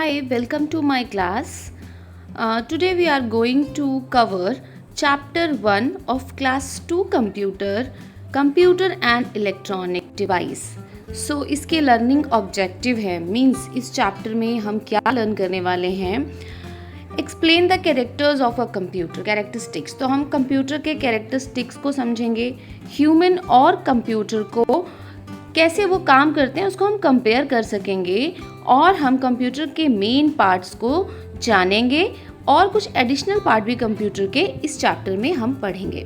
Hi, welcome to my class. Today we are going to cover chapter 1 of class 2 computer and electronic device. So इसके learning objective है means इस chapter में हम क्या learn करने वाले हैं. Explain the characters of a computer. Characteristics, तो हम कंप्यूटर के कैरेक्टरिस्टिक्स को समझेंगे. ह्यूमन और कंप्यूटर को कैसे वो काम करते हैं उसको हम कंपेयर कर सकेंगे और हम कंप्यूटर के मेन पार्ट्स को जानेंगे और कुछ एडिशनल पार्ट भी कंप्यूटर के इस चैप्टर में हम पढ़ेंगे.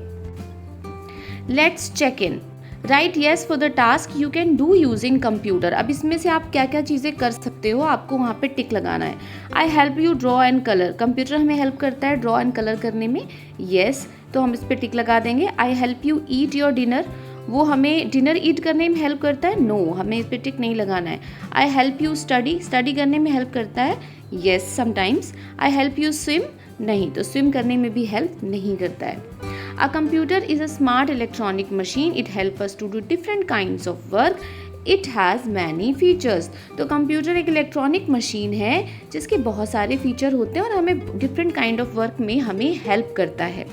Let's check in. Right yes for the task you can do using computer. अब इसमें से आप क्या क्या चीज़ें कर सकते हो आपको वहाँ पे टिक लगाना है. I help you draw and colour. Computer हमें हेल्प करता है ड्रॉ एंड कलर करने में. येस, तो हम इस पर टिक लगा देंगे. I help you eat your dinner. वो हमें डिनर ईट करने में हेल्प करता है. नो, हमें इस पर टिक नहीं लगाना है. I help you study. Study करने में हेल्प करता है. Yes sometimes. I help you swim. नहीं, तो स्विम करने में भी हेल्प नहीं करता है. A computer is a smart electronic machine. It help us to do different kinds of work. It has many features. तो कंप्यूटर एक इलेक्ट्रॉनिक मशीन है जिसके बहुत सारे फीचर होते हैं और हमें डिफरेंट काइंड ऑफ वर्क में हमें हेल्प करता है.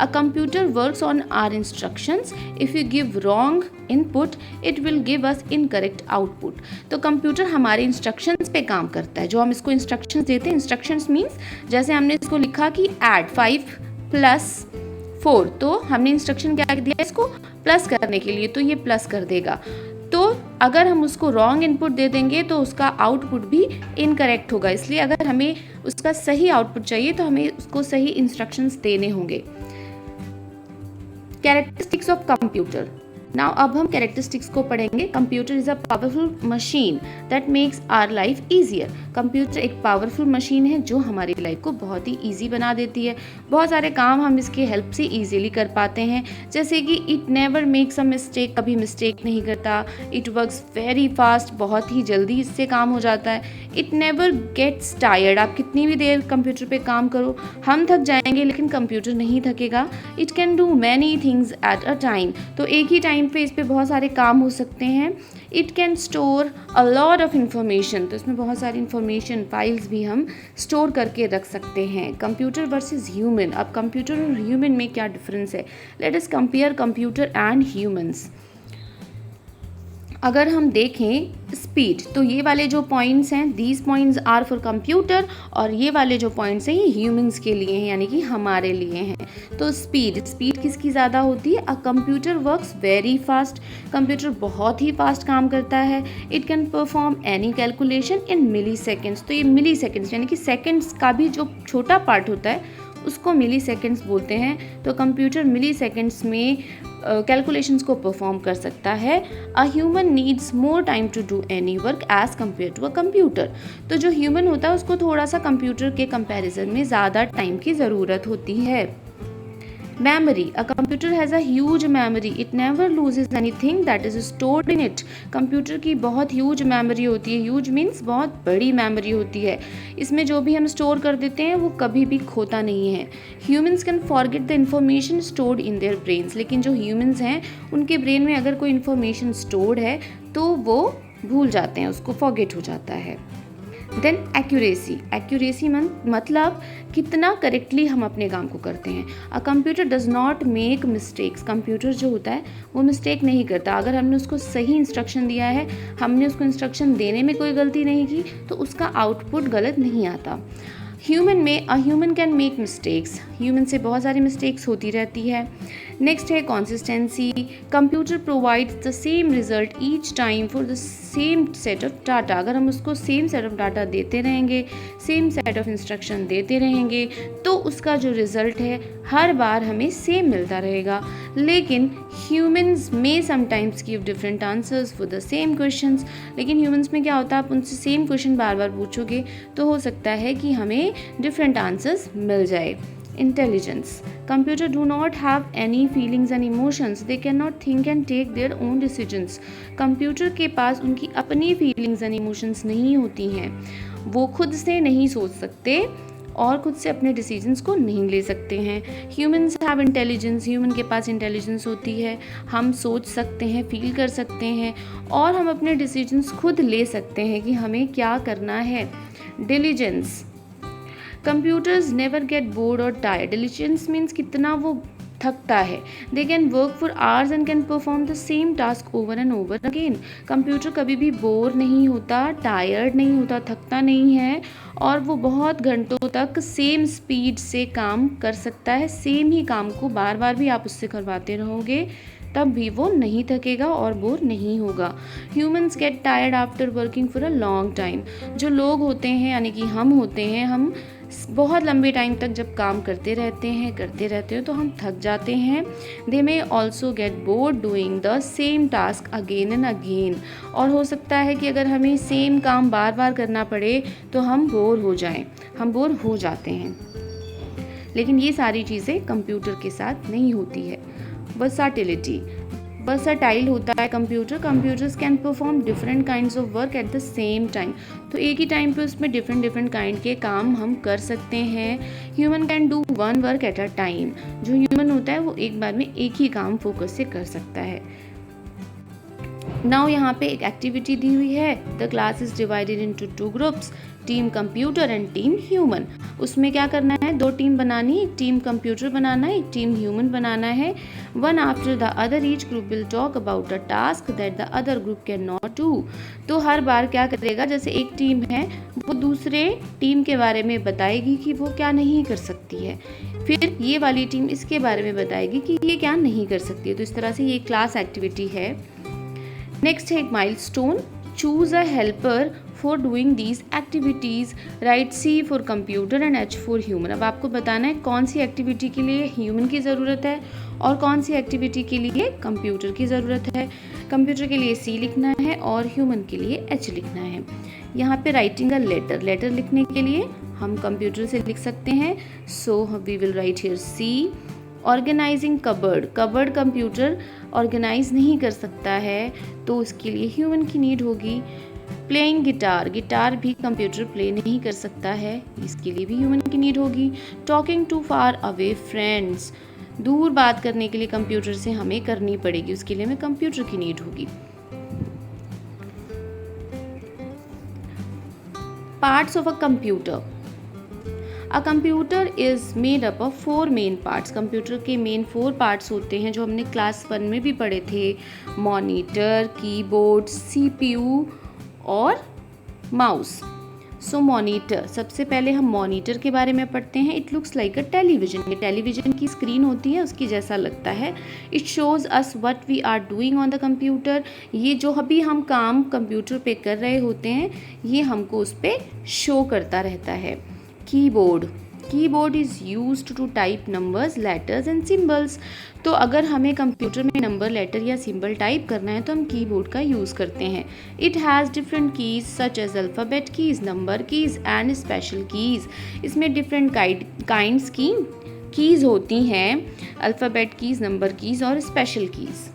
A computer works on our instructions. If you give wrong input, it will give us incorrect output. तो कंप्यूटर हमारे इंस्ट्रक्शंस पे काम करता है. जो हम इसको इंस्ट्रक्शंस देते हैं, इंस्ट्रक्शंस मीन्स जैसे हमने इसको लिखा कि ऐड 5 + 4, तो हमने इंस्ट्रक्शन क्या दिया इसको प्लस करने के लिए, तो ये प्लस कर देगा. तो अगर हम उसको रॉन्ग इनपुट दे देंगे तो उसका आउटपुट भी इनकरेक्ट होगा. इसलिए अगर हमें उसका सही आउटपुट चाहिए तो हमें उसको सही इंस्ट्रक्शंस देने होंगे. Characteristics of computer. नाउ अब हम कैरेक्टरिस्टिक्स को पढ़ेंगे. Computer is a powerful machine that makes our life easier. Computer एक पावरफुल मशीन है जो हमारी लाइफ को बहुत ही ईजी बना देती है. बहुत सारे काम हम इसके हेल्प से ईजीली कर पाते हैं. जैसे कि it never makes a mistake. कभी मिस्टेक नहीं करता. It works very fast. बहुत ही जल्दी इससे काम हो जाता है. It never gets tired. आप कितनी भी देर कंप्यूटर पे काम करो, हम थक जाएंगे लेकिन कंप्यूटर नहीं थकेगा. It can do many things at a time. तो एक ही टाइम पे इस पे बहुत सारे काम हो सकते हैं. It can store a lot of information. तो इसमें बहुत सारी इंफॉर्मेशन फाइल्स भी हम स्टोर करके रख सकते हैं. Computer versus human. अब कंप्यूटर और ह्यूमन में क्या डिफरेंस है? Let us compare computer and humans. अगर हम देखें स्पीड, तो ये वाले जो पॉइंट्स हैं, these points are for computer, और ये वाले जो पॉइंट्स हैं ये ह्यूमंस के लिए हैं, यानी कि हमारे लिए हैं. तो स्पीड किसकी ज़्यादा होती है? A computer works very fast. Computer बहुत ही फास्ट काम करता है. It can perform any calculation in milliseconds. तो ये मिली सेकेंड्स यानी कि सेकेंड्स का भी जो छोटा पार्ट होता है उसको मिली सेकेंड्स बोलते हैं. तो कंप्यूटर मिली सेकेंड्स में कैलकुलेशंस को परफॉर्म कर सकता है. A human needs more time to do any work as compare to a computer. तो जो ह्यूमन होता है उसको थोड़ा सा कंप्यूटर के कंपैरिजन में ज़्यादा टाइम की ज़रूरत होती है. Memory. A computer has a huge memory. It never loses anything that is stored in it. Computer की बहुत ह्यूज मेमोरी होती है. ह्यूज मीन्स बहुत बड़ी मेमोरी होती है. इसमें जो भी हम स्टोर कर देते हैं वो कभी भी खोता नहीं है. Humans can forget the information stored in their brains. लेकिन जो ह्यूमंस हैं उनके ब्रेन में अगर कोई इन्फॉर्मेशन स्टोर्ड है तो वो भूल जाते हैं, उसको फॉरगेट हो जाता है. देन एक्यूरेसी मतलब कितना करेक्टली हम अपने काम को करते हैं. A computer does not make mistakes. Computer जो होता है वो मिस्टेक नहीं करता. अगर हमने उसको सही इंस्ट्रक्शन दिया है, हमने उसको इंस्ट्रक्शन देने में कोई गलती नहीं की, तो उसका आउटपुट गलत नहीं आता. ह्यूमन में a human can make mistakes. Human से बहुत सारी मिस्टेक्स होती रहती है. नेक्स्ट है consistency. Computer provides the same result each time for the same set of data. अगर हम उसको सेम सेट ऑफ डाटा देते रहेंगे, सेम सेट ऑफ इंस्ट्रक्शन देते रहेंगे, तो उसका जो रिज़ल्ट है हर बार हमें सेम मिलता रहेगा. लेकिन ह्यूमंस में sometimes give different answers for the same questions. लेकिन ह्यूमंस में क्या होता है, आप उनसे सेम क्वेश्चन बार बार पूछोगे तो हो सकता है कि हमें डिफरेंट आंसर्स मिल जाए. Intelligence. Computer do not have any feelings and emotions. They can not think and take their own decisions. Computer के पास उनकी अपनी फीलिंग्स एंड इमोशंस नहीं होती हैं. वो खुद से नहीं सोच सकते और खुद से अपने डिसीजंस को नहीं ले सकते हैं. Humans have intelligence. ह्यूमन के पास इंटेलिजेंस होती है. हम सोच सकते हैं, फील कर सकते हैं और हम अपने डिसीजंस खुद ले सकते हैं कि हमें क्या करना है. Diligence, computers never get bored और टायर्ड। डिलीजेंस मीन्स कितना वो थकता है। They can work for hours and can perform the same task over and over again. Computer कभी भी बोर नहीं होता, टायर्ड नहीं होता, थकता नहीं है और वो बहुत घंटों तक सेम स्पीड से काम कर सकता है। सेम ही काम को बार बार भी आप उससे करवाते रहोगे तब भी वो नहीं थकेगा और बोर नहीं होगा। Humans get tired after working for a long time. जो लोग होते हैं यानी कि हम होते हैं, हम बहुत लंबे टाइम तक जब काम करते रहते हैं तो हम थक जाते हैं। They may also get bored doing the same task again and again. और हो सकता है कि अगर हमें सेम काम बार बार करना पड़े तो हम बोर हो जाएं, हम बोर हो जाते हैं। लेकिन ये सारी चीज़ें कंप्यूटर के साथ नहीं होती है। वर्साटिलिटी, वर्साटाइल होता है computer. Computers can perform different kinds of work at the same time. तो एक ही टाइम पे उसमें डिफरेंट काइंड के काम हम कर सकते हैं। Human can do one work at a time. जो ह्यूमन होता है वो एक बार में एक ही काम फोकस से कर सकता है। नाउ यहाँ पे एक एक्टिविटी दी हुई है। The class is divided into 2 groups, team computer and team human. उसमें क्या करना है, 2 टीम बनानी है, एक टीम कंप्यूटर बनाना है, एक टीम ह्यूमन बनाना है। One after the other each group will talk about a task that the other group can not do. तो हर बार क्या करेगा, जैसे एक टीम है वो दूसरे टीम के बारे में बताएगी कि वो क्या नहीं कर सकती है, फिर ये वाली टीम इसके बारे में बताएगी कि ये क्या नहीं कर सकती है। तो इस तरह से ये क्लास एक्टिविटी है। नेक्स्ट है एक milestone, choose a helper for doing these activities, right C for computer and H for human. अब आपको बताना है कौन सी एक्टिविटी के लिए ह्यूमन की ज़रूरत है और कौन सी एक्टिविटी के लिए कंप्यूटर की ज़रूरत है। कंप्यूटर के लिए C लिखना है और ह्यूमन के लिए H लिखना है। यहाँ पे राइटिंग अ लेटर, लेटर लिखने के लिए हम कंप्यूटर से लिख सकते हैं, so we will write here C। Organising cupboard, cupboard computer organise नहीं कर सकता है तो उसके लिए ह्यूमन की नीड होगी। प्लेइंग गिटार, गिटार भी कंप्यूटर प्ले नहीं कर सकता है, इसके लिए भी ह्यूमन की नीड होगी। Talking to far away friends, दूर बात करने के लिए कंप्यूटर से हमें करनी पड़ेगी, उसके लिए हमें कंप्यूटर की नीड होगी। Parts of a computer, a computer is made up of 4 main parts. Computer के मेन 4 पार्ट्स होते हैं जो हमने क्लास 1 में भी पढ़े थे। मॉनिटर, कीबोर्ड, CPU और माउस। सो मॉनिटर, सबसे पहले हम मॉनिटर के बारे में पढ़ते हैं। It looks like a television, ये टेलीविजन की स्क्रीन होती है उसकी जैसा लगता है। It shows us what we are doing on the computer, ये जो अभी हम काम कंप्यूटर पे कर रहे होते हैं ये हमको उस पर शो करता रहता है। Keyboard, keyboard is used to type numbers, letters and symbols. तो अगर हमें कंप्यूटर में नंबर, लेटर या सिंबल टाइप करना है तो हम कीबोर्ड का यूज़ करते हैं। It has different keys such as alphabet keys, number keys and special keys. इसमें डिफरेंट काइंड्स की कीज़ होती हैं, अल्फ़ाबेट कीज़, नंबर कीज़ और स्पेशल कीज़।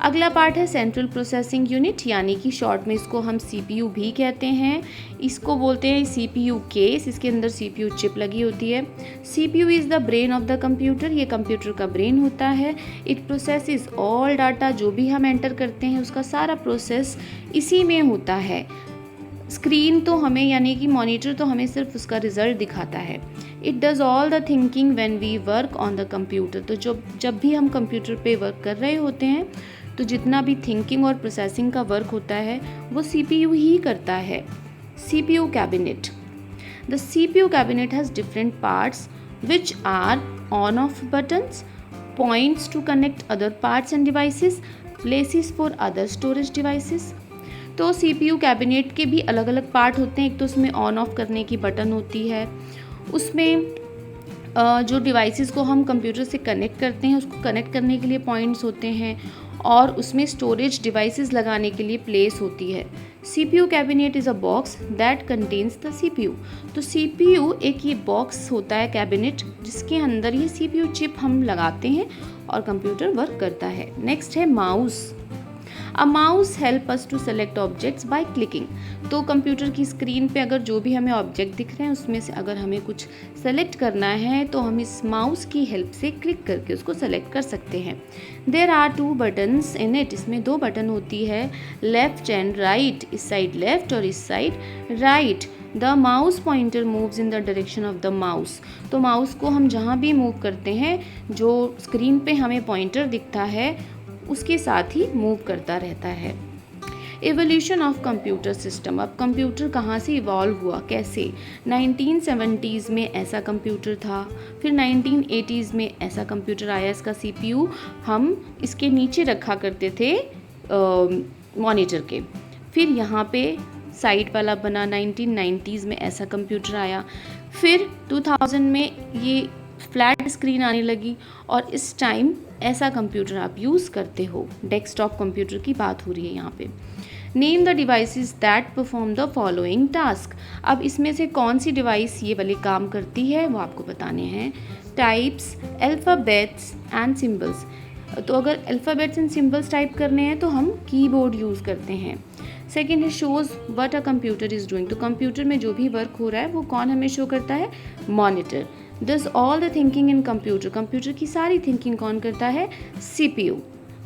अगला पार्ट है सेंट्रल प्रोसेसिंग यूनिट, यानी कि शॉर्ट में इसको हम CPU भी कहते हैं। इसको बोलते हैं CPU केस, इसके अंदर CPU चिप लगी होती है। CPU is the brain of the computer, ये कंप्यूटर का ब्रेन होता है। इट प्रोसेसेस ऑल डाटा, जो भी हम एंटर करते हैं उसका सारा प्रोसेस इसी में होता है। स्क्रीन तो हमें यानी कि मॉनिटर तो हमें सिर्फ उसका रिजल्ट दिखाता है। It does all the thinking when we work on the computer, तो जब भी हम कंप्यूटर पे वर्क कर रहे होते हैं तो जितना भी थिंकिंग और प्रोसेसिंग का वर्क होता है वो CPU ही करता है। CPU cabinet, the CPU cabinet has different parts which are on off buttons, points to connect other parts and devices, places for other storage devices. तो CPU कैबिनेट के भी अलग अलग पार्ट होते हैं। एक तो उसमें ऑन ऑफ करने की बटन होती है, उसमें जो डिवाइसेस को हम कंप्यूटर से कनेक्ट करते हैं उसको कनेक्ट करने के लिए पॉइंट्स होते हैं, और उसमें स्टोरेज डिवाइसेस लगाने के लिए प्लेस होती है। CPU cabinet is a box that contains the CPU। तो CPU एक ये बॉक्स होता है कैबिनेट जिसके अंदर ये CPU चिप हम लगाते हैं और कंप्यूटर वर्क करता है। नेक्स्ट है mouse. A mouse help us to select objects by clicking. तो कंप्यूटर की स्क्रीन पे अगर जो भी हमें ऑब्जेक्ट दिख रहे हैं उसमें से अगर हमें कुछ सेलेक्ट करना है तो हम इस माउस की हेल्प से क्लिक करके उसको सेलेक्ट कर सकते हैं। There are 2 buttons in it, इसमें 2 बटन होती है, लेफ्ट एंड राइट, इस साइड लेफ्ट और इस side right. The mouse pointer moves in the direction of the mouse. तो माउस को हम जहाँ भी मूव करते हैं, जो स्क्रीन पे हमें पॉइंटर दिखता है उसके साथ ही मूव करता रहता है। Evolution of computer system. अब कंप्यूटर कहाँ से इवॉल्व हुआ, कैसे? 1970s में ऐसा कंप्यूटर था, फिर 1980s में ऐसा कंप्यूटर आया, इसका CPU हम इसके नीचे रखा करते थे मॉनिटर के। फिर यहाँ पे साइड वाला बना, 1990s में ऐसा कंप्यूटर आया। फिर 2000 में ये फ्लैट स्क्रीन आने लगी और इस टाइम ऐसा कंप्यूटर आप यूज़ करते हो। डेस्कटॉप कंप्यूटर की बात हो रही है यहाँ पे। Name the devices that perform the following task. अब इसमें से कौन सी डिवाइस ये वाले काम करती है वो आपको बताने हैं। Types, alphabets and symbols. तो अगर अल्फ़ाबेट्स एंड सिम्बल्स टाइप करने हैं तो हम कीबोर्ड यूज़ करते हैं। सेकेंड है shows what a computer is doing. तो कंप्यूटर में जो भी वर्क हो रहा है वो कौन हमें शो करता है? Monitor. This all the thinking in computer. Computer की सारी थिंकिंग कौन करता है? CPU।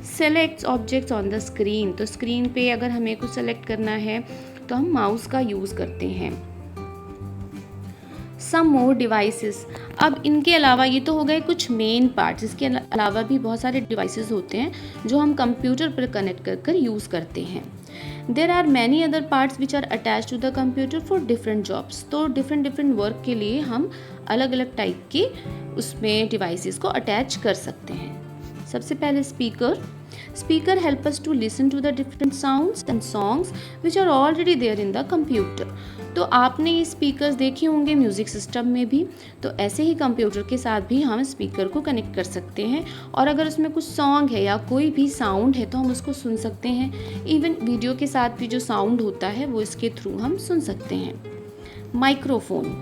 Selects objects on the screen. तो स्क्रीन पे अगर हमें कुछ सेलेक्ट करना है तो हम माउस का यूज़ करते हैं। सम मोर डिवाइसेस। अब इनके अलावा ये तो हो गए कुछ मेन पार्ट्स, इसके अलावा भी बहुत सारे डिवाइसेस होते हैं जो हम कंप्यूटर पर कनेक्ट कर कर यूज़ करते हैं। There are many other parts which are attach to the computer for different jobs. तो डिफरेंट वर्क के लिए हम अलग अलग टाइप के उसमें डिवाइसेस को अटैच कर सकते हैं। सबसे पहले speaker help us to listen to the different sounds and songs which are already there in the computer. तो आपने ये स्पीकर्स देखे होंगे म्यूज़िक सिस्टम में भी, तो ऐसे ही कंप्यूटर के साथ भी हम स्पीकर को कनेक्ट कर सकते हैं और अगर उसमें कुछ सॉन्ग है या कोई भी साउंड है तो हम उसको सुन सकते हैं। इवन वीडियो के साथ भी जो साउंड होता है वो इसके थ्रू हम सुन सकते हैं। Microphone.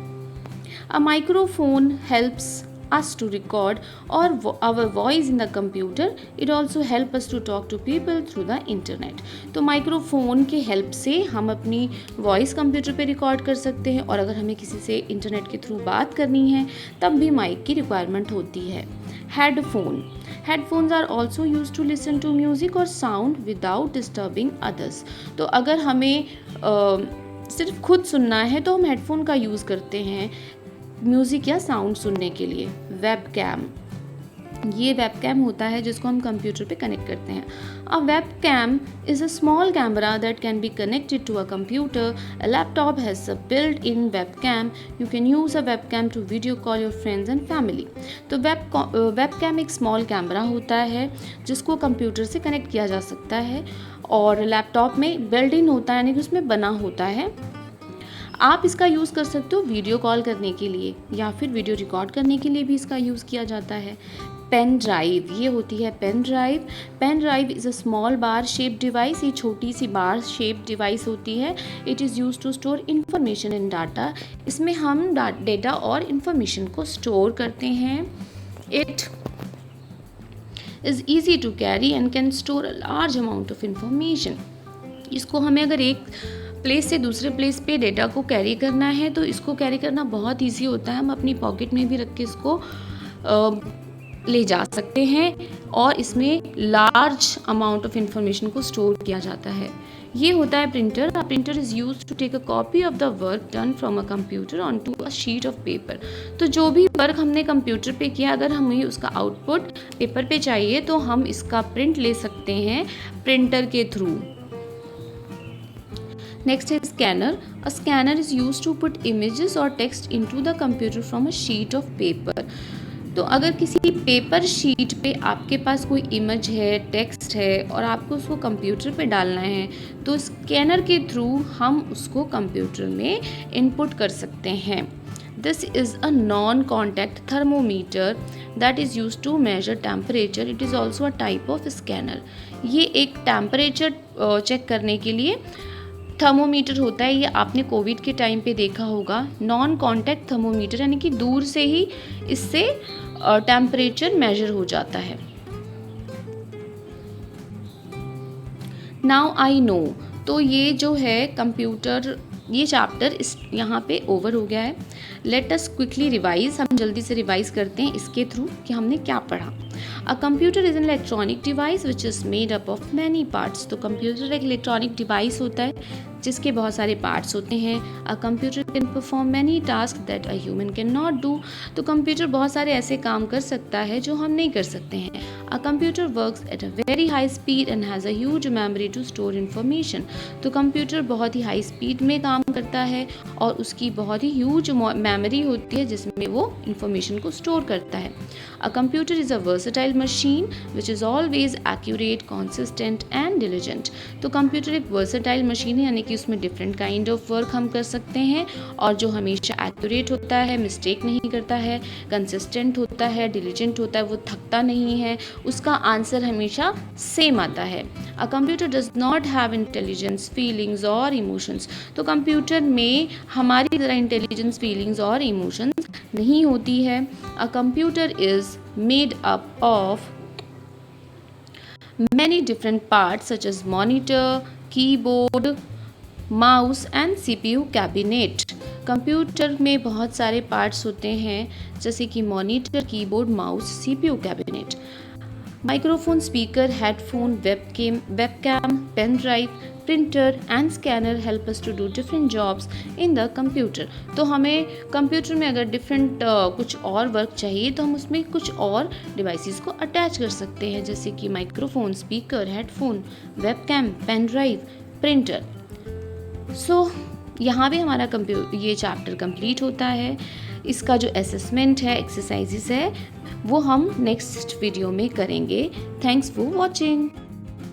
A microphone helps us to record or our voice in the computer. It also help us to talk to people through the internet. तो माइक्रोफोन के हेल्प से हम अपनी वॉइस कंप्यूटर पे रिकॉर्ड कर सकते हैं और अगर हमें किसी से इंटरनेट के थ्रू बात करनी है तब भी माइक की रिक्वायरमेंट होती है। Headphones are also use to listen to music और साउंड विदाउट डिस्टर्बिंग अदर्स। तो अगर हमें सिर्फ खुद सुनना है तो हम हेडफोन का यूज़ करते हैं म्यूज़िक या साउंड सुनने के लिए। वेबकैम, ये वेबकैम होता है जिसको हम कंप्यूटर पे कनेक्ट करते हैं। A webcam is a small camera that can be connected to a computer. A laptop has a built in webcam. You can use a webcam to video call your friends and family. तो webcam एक small camera होता है जिसको computer से connect किया जा सकता है और लैपटॉप में बिल्ट इन होता है, यानी कि उसमें बना होता है। आप इसका यूज़ कर सकते हो वीडियो कॉल करने के लिए या फिर वीडियो रिकॉर्ड करने के लिए भी इसका यूज़ किया जाता है। पेन ड्राइव, ये होती है pen drive. Pen drive is a small bar shape device. ये छोटी सी बार शेप डिवाइस होती है। It is use to store information in data. इसमें हम डेटा और इंफॉर्मेशन को स्टोर करते हैं। It is easy to carry and can store a large amount of information. इसको हमें अगर एक प्लेस से दूसरे प्लेस पे डेटा को कैरी करना है तो इसको कैरी करना बहुत इजी होता है। हम अपनी पॉकेट में भी रख के इसको ले जा सकते हैं और इसमें लार्ज अमाउंट ऑफ इंफॉर्मेशन को स्टोर किया जाता है। ये होता है printer. A printer is use to take a copy of the work done from a computer on to a sheet of paper. तो जो भी वर्क हमने कंप्यूटर पे किया अगर हमें उसका आउटपुट पेपर पे चाहिए तो हम इसका प्रिंट ले सकते हैं प्रिंटर के through. Next is scanner. A scanner is used to put images or text into the computer from a sheet of paper. तो अगर किसी पेपर शीट पे आपके पास कोई इमेज है, टेक्स्ट है और आपको उसको कंप्यूटर पे डालना है तो स्कैनर के थ्रू हम उसको कंप्यूटर में इनपुट कर सकते हैं। This is a non-contact thermometer that is used to measure temperature. It is also a type of scanner. ये एक टेम्परेचर चेक करने के लिए थर्मोमीटर होता है। ये आपने कोविड के टाइम पे देखा होगा। नॉन कॉन्टैक्ट थर्मोमीटर यानी कि दूर से ही इससे टेम्परेचर मेजर हो जाता है। Now I know. तो ये जो है कंप्यूटर, ये चैप्टर इस यहाँ पे ओवर हो गया है। Let us quickly revise. हम जल्दी से रिवाइज करते हैं इसके थ्रू कि हमने क्या पढ़ा। अ computer is an electronic device which is made up of many parts. तो कंप्यूटर एक इलेक्ट्रॉनिक डिवाइस होता है जिसके बहुत सारे पार्ट्स होते हैं। A computer can perform many task that a human can not do. तो कंप्यूटर बहुत सारे ऐसे काम कर सकता है जो हम नहीं कर सकते हैं। A computer works at a very high speed and has a huge memory to store information. तो कंप्यूटर बहुत ही हाई स्पीड में काम करता है और उसकी बहुत ही ह्यूज मेमोरी होती है जिसमें वो इंफॉर्मेशन को स्टोर करता है। A computer is a versatile machine which is always accurate, consistent and diligent. तो कंप्यूटर एक वर्सटाइल मशीन है, यानी कि उसमें डिफरेंट काइंड ऑफ वर्क हम कर सकते हैं और जो हमेशा एक्यूरेट होता है, मिस्टेक नहीं करता है, कंसिस्टेंट होता है, डिलीजेंट होता है, वो थकता नहीं है, उसका आंसर हमेशा सेम आता है। A computer does not have intelligence, feelings और इमोशंस। तो कंप्यूटर में हमारी तरह इंटेलिजेंस, फीलिंग्स और इमोशंस नहीं होती है। A computer is made up of many different parts such as monitor, keyboard, mouse and CPU cabinet। Computer में बहुत सारे पार्ट्स होते हैं जैसे कि monitor, keyboard, mouse, CPU cabinet. Microphone, speaker, headphone, webcam, pen drive, printer and scanner help us to do different jobs in the computer. तो हमें computer में अगर डिफरेंट कुछ और वर्क चाहिए तो हम उसमें कुछ और डिवाइसेस को अटैच कर सकते हैं, जैसे कि microphone, speaker, headphone, webcam, pen drive, printer. So यहाँ भी हमारा ये चैप्टर कंप्लीट होता है। इसका जो असेसमेंट है, एक्सरसाइजेस है, वो हम नेक्स्ट वीडियो में करेंगे। Thanks for watching.